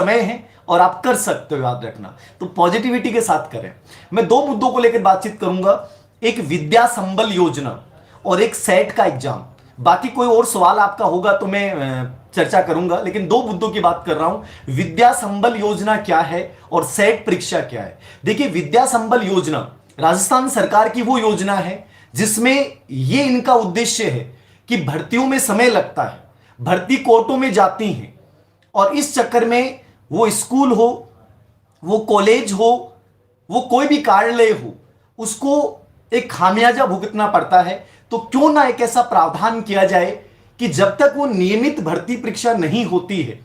समय है और आप कर सकते हो, याद रखना। तो पॉजिटिविटी के साथ करें। मैं दो मुद्दों को लेकर बातचीत करूंगा, एक विद्या संबल योजना और एक सेट का एग्जाम। बाकी कोई और सवाल आपका होगा तो मैं चर्चा करूंगा, लेकिन दो मुद्दों की बात कर रहा हूं। विद्या संबल योजना क्या है और सेट परीक्षा क्या है। देखिए, विद्या संबल योजना राजस्थान सरकार की वो योजना है जिसमें ये इनका उद्देश्य है कि भर्तियों में समय लगता है, भर्ती कोर्टों में जाती हैं और इस चक्कर में वो स्कूल हो, वो कॉलेज हो, वो कोई भी कार्यालय हो, उसको एक खामियाजा भुगतना पड़ता है। तो क्यों ना एक ऐसा प्रावधान किया जाए कि जब तक वो नियमित भर्ती परीक्षा नहीं होती है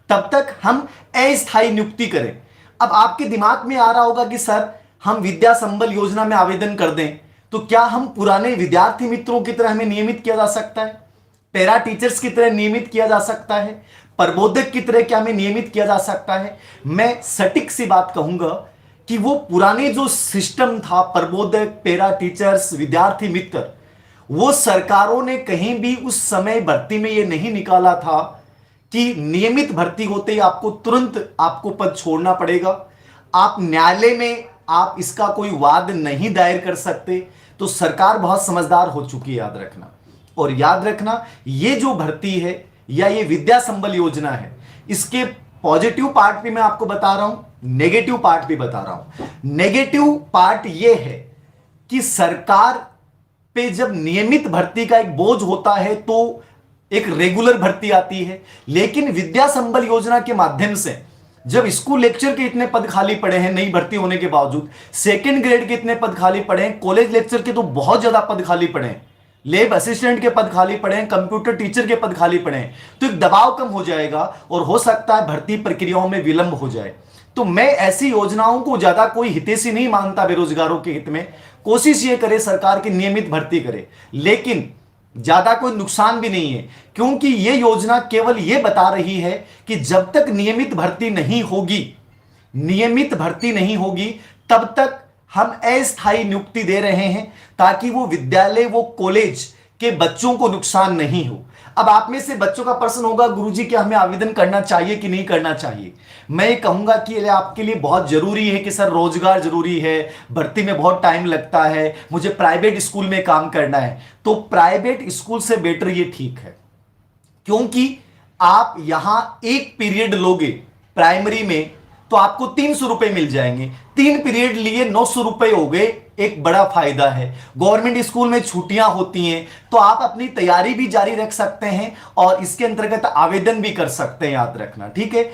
तब तक हम अस्थायी नियुक्ति करें। अब आपके दिमाग में आ रहा होगा कि सर, हम विद्या संबल योजना में आवेदन कर दें तो क्या हम पुराने विद्यार्थी मित्रों की तरह हमें नियमित किया जा सकता है, पैरा टीचर्स की तरह नियमित किया जा सकता है, प्रबोधक की तरह क्या हमें नियमित किया जा सकता है? मैं सटीक सी बात कहूंगा कि वो पुराने जो सिस्टम था, प्रबोधक, पैरा टीचर्स, विद्यार्थी मित्र, वो सरकारों ने कहीं भी उस समय भर्ती में ये नहीं निकाला था कि नियमित भर्ती होते ही आपको तुरंत आपको पद छोड़ना पड़ेगा, आप न्यायालय में आप इसका कोई वाद नहीं दायर कर सकते। तो सरकार बहुत समझदार हो चुकी है, याद रखना। और याद रखना, ये जो भर्ती है या ये विद्या संबल योजना है, इसके पॉजिटिव पार्ट भी मैं आपको बता रहा हूं, नेगेटिव पार्ट भी बता रहा हूं। नेगेटिव पार्ट ये है कि सरकार पे जब नियमित भर्ती का एक बोझ होता है तो एक रेगुलर भर्ती आती है, लेकिन विद्या संबल योजना के माध्यम से जब स्कूल लेक्चर के इतने पद खाली पड़े हैं नई भर्ती होने के बावजूद, सेकंड ग्रेड के इतने पद खाली पड़े हैं, कॉलेज लेक्चर के तो बहुत ज्यादा पद खाली पड़े हैं, लैब असिस्टेंट के पद खाली पड़े हैं, कंप्यूटर टीचर के पद खाली पड़े हैं, तो एक दबाव कम हो जाएगा और हो सकता है भर्ती प्रक्रियाओं में विलंब हो जाए। तो मैं ऐसी योजनाओं को ज्यादा कोई हितैषी नहीं मानता बेरोजगारों के हित में। कोशिश ये करे सरकार की नियमित भर्ती करे, लेकिन ज्यादा कोई नुकसान भी नहीं है, क्योंकि ये योजना केवल ये बता रही है कि जब तक नियमित भर्ती नहीं होगी, नियमित भर्ती नहीं होगी, तब तक हम अस्थायी नियुक्ति दे रहे हैं ताकि वो विद्यालय, वो कॉलेज के बच्चों को नुकसान नहीं हो। अब आप में से बच्चों का प्रश्न होगा, गुरुजी क्या हमें आवेदन करना चाहिए कि नहीं करना चाहिए? मैं ये कहूंगा कि ये आपके लिए बहुत जरूरी है कि सर रोजगार जरूरी है, भर्ती में बहुत टाइम लगता है, मुझे प्राइवेट स्कूल में काम करना है। तो प्राइवेट स्कूल से बेटर ये ठीक है, क्योंकि आप यहां एक पीरियड लोगे प्राइमरी में तो आपको 300 रुपए मिल जाएंगे, 3 पीरियड लिए 900 रुपए हो गए, एक बड़ा फायदा है। गवर्नमेंट स्कूल में छुट्टियां होती हैं तो आप अपनी तैयारी भी जारी रख सकते हैं और इसके अंतर्गत आवेदन भी कर सकते हैं, याद रखना, ठीक है।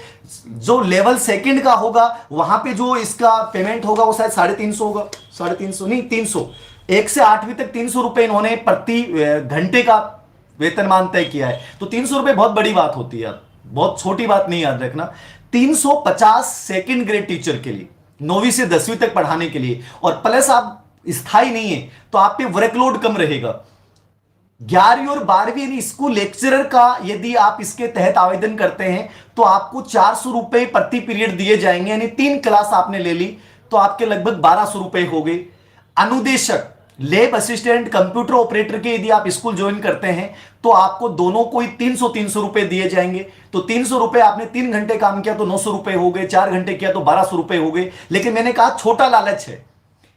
जो लेवल सेकंड का होगा वहां पे जो इसका पेमेंट होगा वो शायद 350 होगा, 350 नहीं 300, 1 से 8वीं तक 300 रुपए इन्होंने प्रति घंटे का वेतनमान तय किया है। तो 300 रुपए बहुत बड़ी बात होती है, बहुत छोटी बात नहीं, याद रखना। 350 सेकंड ग्रेड टीचर के लिए, 9वीं से 10वीं तक पढ़ाने के लिए, और प्लस आप स्थायी नहीं है तो आप पे वर्कलोड कम रहेगा। 11वीं और 12वीं यानी स्कूल लेक्चरर का यदि आप इसके तहत आवेदन करते हैं तो आपको 400 रुपए प्रति पीरियड दिए जाएंगे, यानी 3 क्लास आपने ले ली तो आपके लगभग 1200 रुपए हो गए। अनुदेशक, लैब असिस्टेंट, कंप्यूटर ऑपरेटर के यदि आप स्कूल ज्वाइन करते हैं तो आपको दोनों को ही 300 रुपए दिए जाएंगे। तो 300 रुपए, आपने 3 घंटे काम किया तो 900 रुपए हो गए, 4 घंटे किया तो 1200 रुपए हो गए। लेकिन मैंने कहा छोटा लालच है,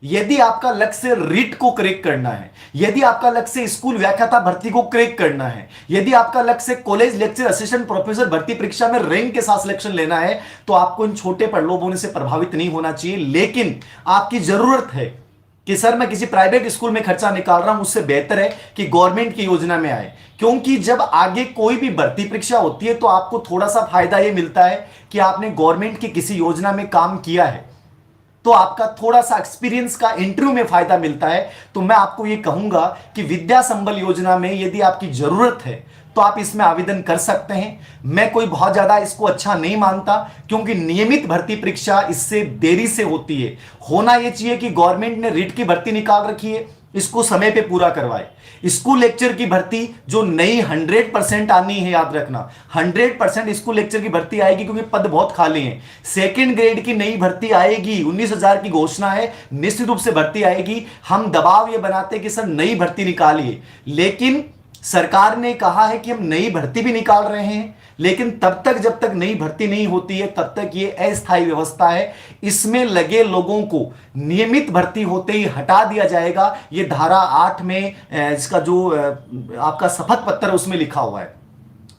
यदि आपका लक्ष्य रीट को क्रैक करना है, यदि आपका लक्ष्य स्कूल व्याख्याता भर्ती को क्रैक करना है, यदि आपका लक्ष्य कॉलेज लेक्चर असिस्टेंट प्रोफेसर भर्ती परीक्षा में रैंक के साथ सिलेक्शन लेना है, तो आपको इन छोटे प्रलोभनों से प्रभावित नहीं होना चाहिए। लेकिन आपकी जरूरत है कि सर मैं किसी प्राइवेट स्कूल में खर्चा निकाल रहा हूं, उससे बेहतर है कि गवर्नमेंट की योजना में आए, क्योंकि जब आगे कोई भी भर्ती परीक्षा होती है तो आपको थोड़ा सा फायदा यह मिलता है कि आपने गवर्नमेंट की किसी योजना में काम किया है, तो आपका थोड़ा सा एक्सपीरियंस का इंटरव्यू में फायदा मिलता है। तो मैं आपको यह कहूंगा कि विद्या संबल योजना में यदि आपकी जरूरत है तो आप इसमें आवेदन कर सकते हैं। मैं कोई बहुत ज्यादा इसको अच्छा नहीं मानता, क्योंकि नियमित भर्ती परीक्षा इससे देरी से होती है। होना यह चाहिए कि गवर्नमेंट ने रीट की भर्ती निकाल रखी है, इसको समय पे पूरा करवाए। स्कूल लेक्चर की भर्ती जो नई 100% आनी है, याद रखना 100% स्कूल लेक्चर की भर्ती आएगी, क्योंकि पद बहुत खाली हैं। सेकंड ग्रेड की नई भर्ती आएगी, 19,000 की घोषणा है, निश्चित रूप से भर्ती आएगी। हम दबाव ये बनाते कि सर नई भर्ती निकालिए, लेकिन सरकार ने कहा है कि हम नई भर्ती भी निकाल रहे हैं, लेकिन तब तक जब तक नई भर्ती नहीं होती है तब तक ये अस्थायी व्यवस्था है। इसमें लगे लोगों को नियमित भर्ती होते ही हटा दिया जाएगा। ये धारा 8 में इसका जो आपका शपथ पत्र है उसमें लिखा हुआ है।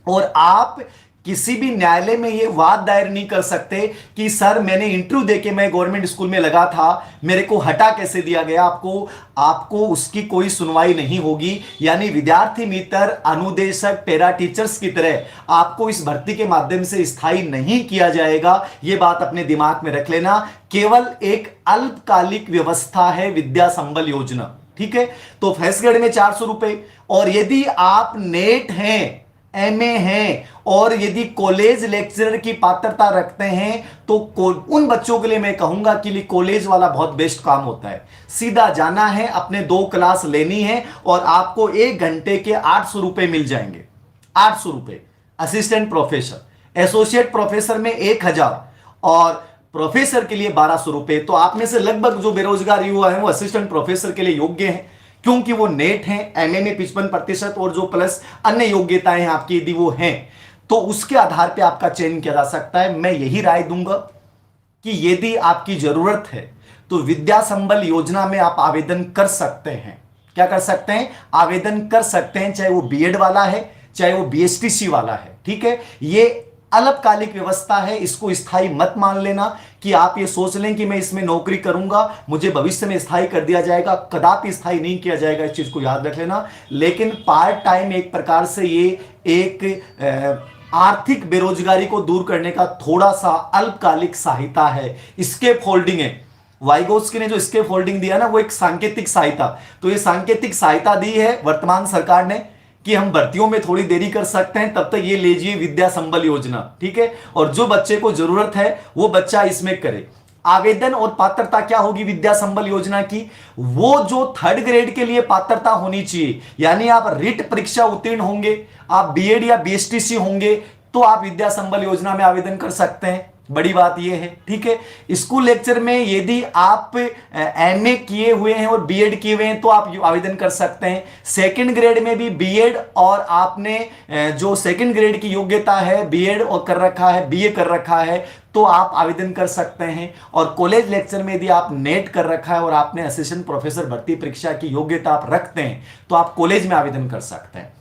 और आप किसी भी न्यायालय में यह वाद दायर नहीं कर सकते कि सर मैंने इंटरव्यू देके मैं गवर्नमेंट स्कूल में लगा था, मेरे को हटा कैसे दिया गया। आपको उसकी कोई सुनवाई नहीं होगी। यानी विद्यार्थी मित्र, अनुदेशक, पैरा टीचर्स की तरह आपको इस भर्ती के माध्यम से स्थायी नहीं किया जाएगा। यह बात अपने दिमाग में रख लेना। केवल एक अल्पकालिक व्यवस्था है विद्या संबल योजना, ठीक है। तो फर्स्ट ग्रेड में 400 रुपए, और यदि आप नेट हैं, एमए हैं और यदि कॉलेज लेक्चरर की पात्रता रखते हैं तो उन बच्चों के लिए मैं कहूंगा कि लिए कॉलेज वाला बहुत बेस्ट काम होता है। सीधा जाना है, अपने 2 क्लास लेनी है और आपको 1 घंटे के 800 रुपए मिल जाएंगे। 800 रुपए। असिस्टेंट प्रोफेसर, एसोसिएट प्रोफेसर में 1000 और प्रोफेसर के लिए 1200 रुपए। तो आप में से लगभग जो बेरोजगार युवा है वो असिस्टेंट प्रोफेसर के लिए योग्य हैं, क्योंकि वो नेट हैं, एमए में 55% और जो प्लस अन्य योग्यताएं हैं आपकी यदि वो हैं तो उसके आधार पे आपका चयन किया जा सकता है। मैं यही राय दूंगा कि यदि आपकी जरूरत है तो विद्या संबल योजना में आप आवेदन कर सकते हैं। क्या कर सकते हैं? आवेदन कर सकते हैं, चाहे वो बीएड वाला है चाहे वो बीएसटीसी वाला है, ठीक है। ये अल्पकालिक व्यवस्था है, इसको स्थायी मत मान लेना कि आप ये सोच लें कि मैं इसमें नौकरी करूंगा मुझे भविष्य में स्थायी कर दिया जाएगा। कदापि स्थायी नहीं किया जाएगा, इस चीज को याद रख लेना। लेकिन पार्ट टाइम एक प्रकार से ये एक आर्थिक बेरोजगारी को दूर करने का थोड़ा सा अल्पकालिक सहायता है। स्केप होल्डिंग है, वाइगोस्की ने जो स्केप होल्डिंग दिया ना वो एक सांकेतिक सहायता, तो ये सांकेतिक सहायता दी है वर्तमान सरकार ने कि हम भर्तियों में थोड़ी देरी कर सकते हैं, तब तक ये लीजिए विद्या संबल योजना, ठीक है। और जो बच्चे को जरूरत है वो बच्चा इसमें करे। आवेदन और पात्रता क्या होगी विद्या संबल योजना की? वो जो 3rd ग्रेड के लिए पात्रता होनी चाहिए, यानी आप रिट परीक्षा उत्तीर्ण होंगे, आप बीएड या बीएसटीसी होंगे तो आप विद्या संबल योजना में आवेदन कर सकते हैं। बड़ी बात यह है, ठीक है। स्कूल लेक्चर में यदि आप एमए किए हुए हैं और बीएड किए हुए हैं तो आप आवेदन कर सकते हैं। 2nd ग्रेड में भी बीएड और आपने जो 2nd ग्रेड की योग्यता है बीएड और कर रखा है, बीए कर रखा है तो आप आवेदन कर सकते हैं। और कॉलेज लेक्चर में यदि आप नेट कर रखा है और आपने असिस्टेंट प्रोफेसर भर्ती परीक्षा की योग्यता आप रखते हैं तो आप कॉलेज में आवेदन कर सकते हैं।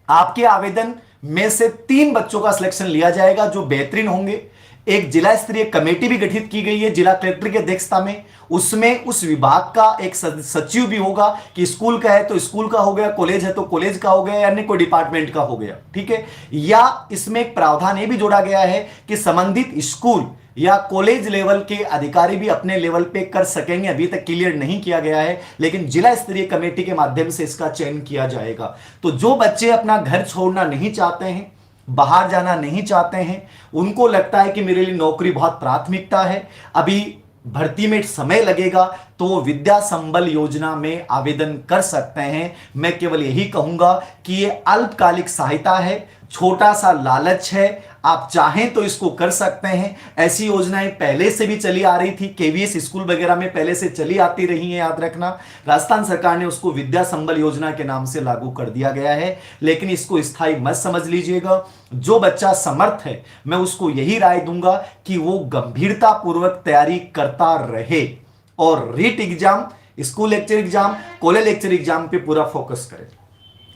आपके आवेदन में से 3 बच्चों का सिलेक्शन लिया जाएगा जो बेहतरीन होंगे। एक जिला स्तरीय कमेटी भी गठित की गई है जिला कलेक्टर की अध्यक्षता में। उसमें उस विभाग का एक सचिव भी होगा कि स्कूल का है तो स्कूल का हो गया, कॉलेज है तो कॉलेज का हो गया, या अन्य कोई डिपार्टमेंट का हो गया, ठीक है। या इसमें एक प्रावधान ये भी जोड़ा गया है कि संबंधित स्कूल या कॉलेज लेवल के अधिकारी भी अपने लेवल पे कर सकेंगे। अभी तक क्लियर नहीं किया गया है, लेकिन जिला स्तरीय कमेटी के माध्यम से इसका चयन किया जाएगा। तो जो बच्चे अपना घर छोड़ना नहीं चाहते हैं, बाहर जाना नहीं चाहते हैं, उनको लगता है कि मेरे लिए नौकरी बहुत प्राथमिकता है, अभी भर्ती में समय लगेगा, तो वो विद्या संबल योजना में आवेदन कर सकते हैं। मैं केवल यही कहूंगा कि ये अल्पकालिक सहायता है, छोटा सा लालच है, आप चाहें तो इसको कर सकते हैं। ऐसी योजनाएं पहले से भी चली आ रही थी, केवीएस स्कूल वगैरह में पहले से चली आती रही है, याद रखना। राजस्थान सरकार ने उसको विद्या संबल योजना के नाम से लागू कर दिया गया है, लेकिन इसको स्थायी मत समझ लीजिएगा। जो बच्चा समर्थ है मैं उसको यही राय दूंगा कि वो गंभीरता पूर्वक तैयारी करता रहे और REET exam, school lecture exam, college lecture exam पे पूरा फोकस करे।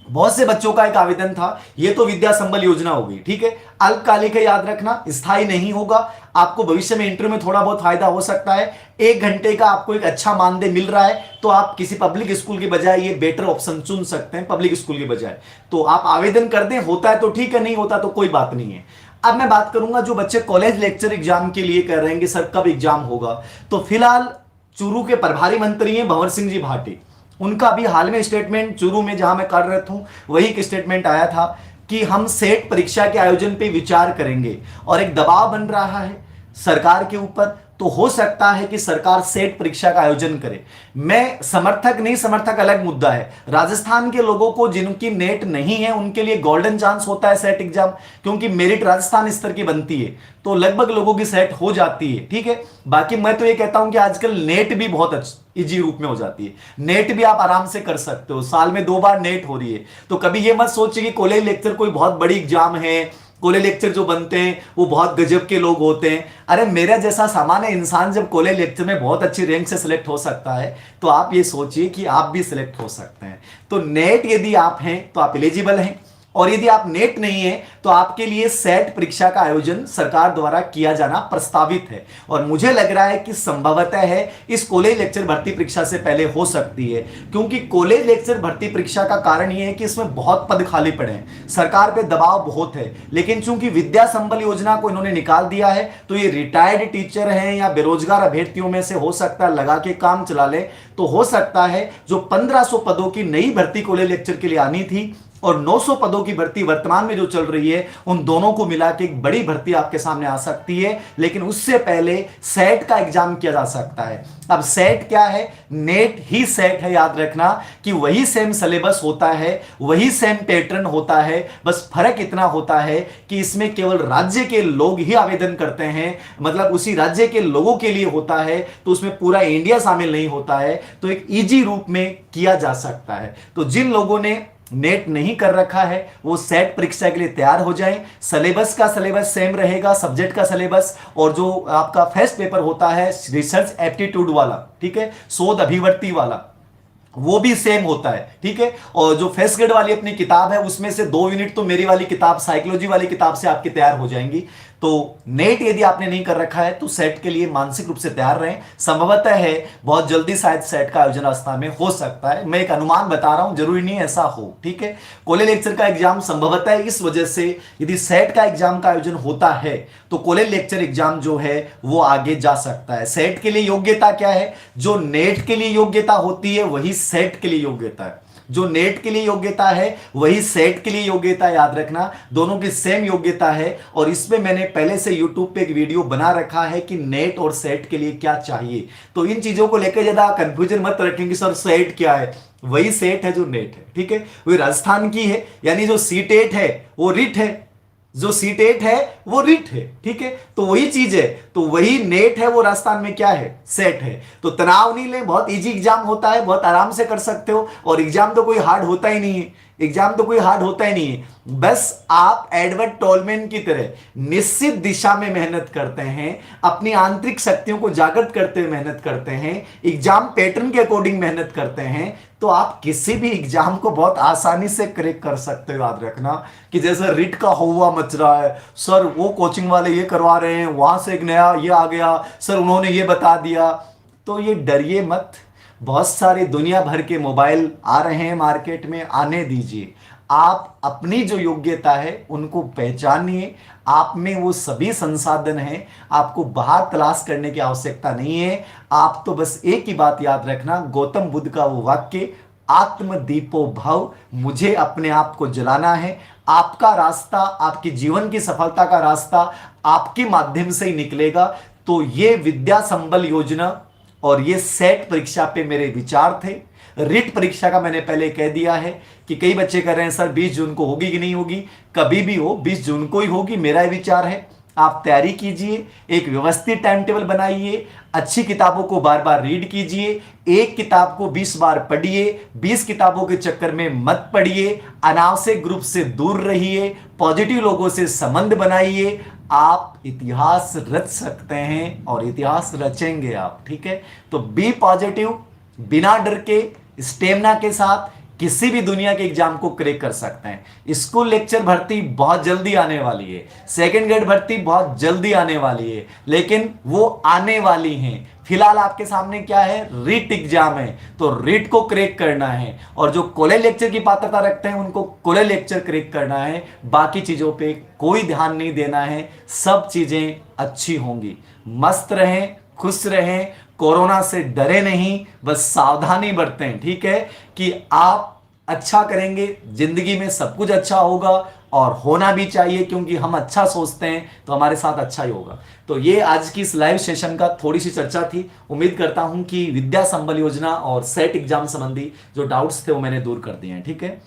बहुत से बच्चों का एक आवेदन था, ये तो विद्या संबल योजना होगी, ठीक है, अल्पकालिक है, याद रखना, स्थायी नहीं होगा। आपको भविष्य में इंटरव्यू में थोड़ा बहुत फायदा हो सकता है। 1 घंटे का आपको एक अच्छा मानदेय मिल रहा है तो आप किसी पब्लिक स्कूल के बजाय ये बेटर ऑप्शन चुन सकते हैं, पब्लिक स्कूल के बजाय। तो आप आवेदन कर दें, होता है तो ठीक है, नहीं होता तो कोई बात नहीं है। अब मैं बात करूंगा जो बच्चे कॉलेज लेक्चर एग्जाम के लिए कह रहे हैं कि सर कब एग्जाम होगा, तो फिलहाल चूरू के प्रभारी मंत्री हैं भंवर सिंह जी भाटी। उनका अभी हाल में स्टेटमेंट चूरू में जहां मैं कार्यरत हूं वही एक स्टेटमेंट आया था कि हम सेट परीक्षा के आयोजन पे विचार करेंगे और एक दबाव बन रहा है सरकार के ऊपर, तो हो सकता है कि सरकार सेट परीक्षा का आयोजन करे। मैं समर्थक नहीं, समर्थक अलग मुद्दा है। राजस्थान के लोगों को जिनकी नेट नहीं है उनके लिए गोल्डन चांस होता है सेट एग्जाम, क्योंकि मेरिट राजस्थान स्तर की बनती है तो लगभग लोगों की सेट हो जाती है, ठीक है। बाकी मैं तो ये कहता हूं कि आजकल नेट भी बहुत इजी रूप में हो जाती है, नेट भी आप आराम से कर सकते हो, साल में 2 बार नेट हो रही है। तो कभी ये मत सोचिए कि कॉलेज लेक्चर कोई बहुत बड़ी एग्जाम है, कोले लेक्चर जो बनते हैं वो बहुत गजब के लोग होते हैं। अरे मेरा जैसा सामान्य इंसान जब कोले लेक्चर में बहुत अच्छी रैंक से सिलेक्ट हो सकता है, तो आप ये सोचिए कि आप भी सिलेक्ट हो सकते हैं। तो नेट यदि आप हैं तो आप एलिजिबल हैं, और यदि आप नेट नहीं है तो आपके लिए सेट परीक्षा का आयोजन सरकार द्वारा किया जाना प्रस्तावित है। और मुझे लग रहा है कि संभवतः है इस कॉलेज लेक्चर भर्ती परीक्षा से पहले हो सकती है, क्योंकि कॉलेज लेक्चर भर्ती परीक्षा का कारण यह है कि इसमें बहुत पद खाली पड़े हैं, सरकार पे दबाव बहुत है। लेकिन चूंकि विद्या संबल योजना को इन्होंने निकाल दिया है, तो ये रिटायर्ड टीचर हैं या बेरोजगार अभ्यर्थियों में से हो सकता है लगा के काम चला ले, तो हो सकता है जो 1500 पदों की नई भर्ती कॉलेज लेक्चर के लिए आनी थी और 900 पदों की भर्ती वर्तमान में जो चल रही है, उन दोनों को मिला के एक बड़ी भर्ती आपके सामने आ सकती है। लेकिन उससे पहले सेट का एग्जाम किया जा सकता है। अब सेट क्या है? नेट ही सेट है, याद रखना कि वही सेम सिलेबस होता है, वही सेम पैटर्न होता है, बस फर्क इतना होता है कि इसमें केवल राज्य के लोग ही आवेदन करते हैं, मतलब उसी राज्य के लोगों के लिए होता है, तो उसमें पूरा इंडिया शामिल नहीं होता है, तो एक इजी रूप में किया जा सकता है। तो जिन लोगों ने नेट नहीं कर रखा है वो सेट परीक्षा के लिए तैयार हो जाएं। सिलेबस का सिलेबस सेम रहेगा, सब्जेक्ट का सिलेबस, और जो आपका फर्स्ट पेपर होता है रिसर्च एप्टीट्यूड वाला, ठीक है, शोध अभिवर्ती वाला, वो भी सेम होता है, ठीक है। और जो फर्स्ट ग्रेड वाली अपनी किताब है उसमें से 2 यूनिट तो मेरी वाली किताब, साइकोलॉजी वाली किताब से आपकी तैयार हो जाएंगी। तो नेट यदि आपने नहीं कर रखा है तो सेट के लिए मानसिक रूप से तैयार रहें। संभवतः है बहुत जल्दी शायद सेट का आयोजन राजस्थान में हो सकता है, मैं एक अनुमान बता रहा हूं, जरूरी नहीं ऐसा हो, ठीक है। कॉलेज लेक्चर का एग्जाम संभवतः इस वजह से, यदि सेट का एग्जाम का आयोजन होता है तो कॉलेज लेक्चर एग्जाम जो है वो आगे जा सकता है। सेट के लिए योग्यता क्या है? जो नेट के लिए योग्यता होती है वही सेट के लिए योग्यता है, जो नेट के लिए योग्यता है वही सेट के लिए योग्यता, याद रखना, दोनों की सेम योग्यता है। और इसमें मैंने पहले से YouTube पे एक वीडियो बना रखा है कि नेट और सेट के लिए क्या चाहिए। तो इन चीजों को लेकर ज्यादा कंफ्यूजन मत रखें कि सर सेट क्या है, वही सेट है जो नेट है, ठीक है, वही राजस्थान की है, यानी जो सीटेट है वो रिट है, जो सीटेट है वो रिट है, ठीक है, तो वही चीज है। तो वही नेट है वो राजस्थान में क्या है? सेट है। तो तनाव नहीं ले, बहुत इजी एग्जाम होता है, बहुत आराम से कर सकते हो, और एग्जाम तो कोई हार्ड होता ही नहीं है, एग्जाम तो कोई हार्ड होता ही नहीं है। बस आप एडवर्ड टोलमैन की तरह निश्चित दिशा में मेहनत करते हैं, अपनी आंतरिक शक्तियों को जागृत करते हुए मेहनत करते हैं, एग्जाम पैटर्न के अकॉर्डिंग मेहनत करते हैं, तो आप किसी भी एग्जाम को बहुत आसानी से क्रैक कर सकते हो। याद रखना कि जैसे रिट का हुआ मच रहा है, सर वो कोचिंग वाले ये करवा रहे हैं, वहां से एक नया ये आ गया, सर उन्होंने ये बता दिया, तो ये डरिए मत। बहुत सारे दुनिया भर के मोबाइल आ रहे हैं मार्केट में, आने दीजिए। आप अपनी जो योग्यता है उनको पहचानिए, आप में वो सभी संसाधन हैं, आपको बाहर तलाश करने की आवश्यकता नहीं है। आप तो बस एक ही बात याद रखना, गौतम बुद्ध का वो वाक्य, आत्मदीपो भव, मुझे अपने आप को जलाना है। आपका रास्ता, आपकी जीवन की सफलता का रास्ता आपके माध्यम से ही निकलेगा। तो ये विद्या संबल योजना और ये सेट परीक्षा पे मेरे विचार थे। रिट परीक्षा का मैंने पहले कह दिया है कि कई बच्चे कह रहे हैं सर 20 जून को होगी कि नहीं होगी, कभी भी हो 20 जून को ही होगी, मेरा विचार है। आप तैयारी कीजिए, एक व्यवस्थित टाइम टेबल बनाइए, अच्छी किताबों को बार बार रीड कीजिए, एक किताब को 20 बार पढ़िए, 20 किताबों के चक्कर में मत पढ़िए, अनावश्यक ग्रुप से दूर रहिए, पॉजिटिव लोगों से संबंध बनाइए। आप इतिहास रच सकते हैं और इतिहास रचेंगे आप, ठीक है। तो बी पॉजिटिव, बिना डर के, स्टेमिना के साथ किसी भी दुनिया के एग्जाम को क्रैक कर सकते हैं। स्कूल लेक्चर भर्ती बहुत जल्दी आने वाली है, सेकंड ग्रेड भर्ती बहुत जल्दी आने वाली है, लेकिन वो आने वाली हैं। फिलहाल आपके सामने क्या है? रिट एग्जाम है, तो रिट को क्रैक करना है, और जो कॉलेज लेक्चर की पात्रता रखते हैं उनको कॉलेज लेक्चर क्रैक करना है। बाकी चीजों पे कोई ध्यान नहीं देना है, सब चीजें अच्छी होंगी। मस्त रहें, खुश रहें, कोरोना से डरे नहीं, बस सावधानी बरतें, ठीक है, कि आप अच्छा करेंगे, जिंदगी में सब कुछ अच्छा होगा, और होना भी चाहिए, क्योंकि हम अच्छा सोचते हैं तो हमारे साथ अच्छा ही होगा। तो ये आज की इस लाइव सेशन का थोड़ी सी चर्चा थी। उम्मीद करता हूं कि विद्या संबल योजना और सेट एग्जाम संबंधी जो डाउट्स थे वो मैंने दूर कर दिए हैं, ठीक है।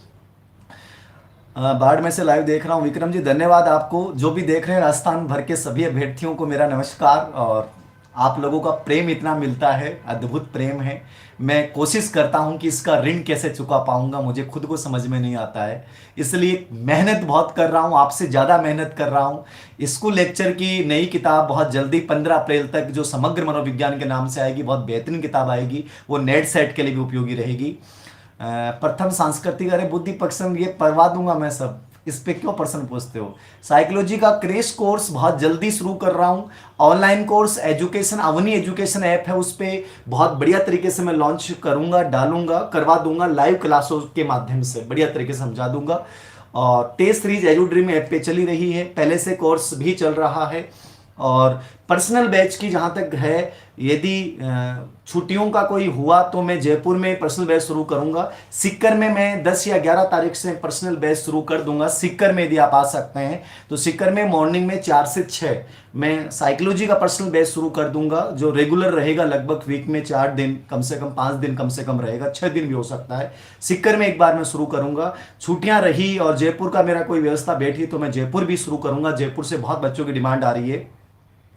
बाढ़ में से लाइव देख रहा हूं विक्रम जी, धन्यवाद आपको। जो भी देख रहे हैं राजस्थान भर के सभी अभ्यर्थियों को मेरा नमस्कार, और आप लोगों का प्रेम इतना मिलता है, अद्भुत प्रेम है। मैं कोशिश करता हूं कि इसका ऋण कैसे चुका पाऊंगा, मुझे खुद को समझ में नहीं आता है। इसलिए मेहनत बहुत कर रहा हूं, आपसे ज़्यादा मेहनत कर रहा हूं। स्कूल लेक्चर की नई किताब बहुत जल्दी 15 अप्रैल तक जो समग्र मनोविज्ञान के नाम से आएगी, बहुत बेहतरीन किताब आएगी। वो नेट सेट के लिए भी उपयोगी रहेगी। प्रथम सांस्कृतिक, अरे बुद्धि पक्षम ये पढ़वा दूंगा मैं सब, इस पे क्यों प्रश्न पूछते हो। साइकोलॉजी का क्रैश कोर्स बहुत जल्दी शुरू कर रहा हूं। Online course education, Avani education app है, उस पे बहुत बढ़िया तरीके से मैं लॉन्च करूंगा, डालूंगा, करवा दूंगा, लाइव क्लासों के माध्यम से बढ़िया तरीके से समझा दूंगा। और test series Edu Dream app पे चली रही है, पहले से कोर्स भी चल रहा है। और पर्सनल बैच की जहाँ तक है, यदि छुट्टियों का कोई हुआ तो मैं जयपुर में पर्सनल बैच शुरू करूंगा। सिक्कर में मैं 10 या 11 तारीख से पर्सनल बैच शुरू कर दूंगा। सिक्कर में यदि आप आ सकते हैं तो सिक्कर में मॉर्निंग में 4 से 6 मैं साइकोलॉजी का पर्सनल बैच शुरू कर दूंगा, जो रेगुलर रहेगा, लगभग वीक में 4 दिन कम से कम, 5 दिन कम से कम रहेगा, 6 दिन भी हो सकता है। सिक्कर में एक बार मैं शुरू करूंगा। छुट्टियां रही और जयपुर का मेरा कोई व्यवस्था बैठी तो मैं जयपुर भी शुरू करूंगा। जयपुर से बहुत बच्चों की डिमांड आ रही है,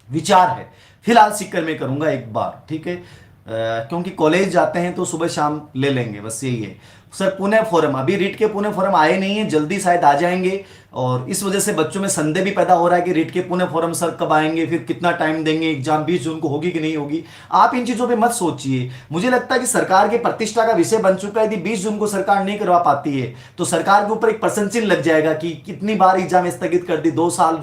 विचार है। फिलहाल सीकर में करूंगा एक बार, ठीक है। क्योंकि कॉलेज जाते हैं तो सुबह शाम ले लेंगे, बस यही है। सर पुणे फोरम, अभी रीट के पुणे फोरम आए नहीं है, जल्दी शायद आ जाएंगे। और इस वजह से बच्चों में संदेह भी पैदा हो रहा है कि रीट के पुणे फोरम सर कब आएंगे, फिर कितना टाइम देंगे, एग्जाम 20 जून को होगी कि नहीं होगी। आप इन चीजों पे मत सोचिए। मुझे लगता है कि सरकार के प्रतिष्ठा का विषय बन चुका है। यदि 20 जून को सरकार नहीं करवा पाती है तो सरकार के ऊपर एक प्रश्न चिन्ह लग जाएगा कि कितनी बार एग्जाम स्थगित कर दी, 2 साल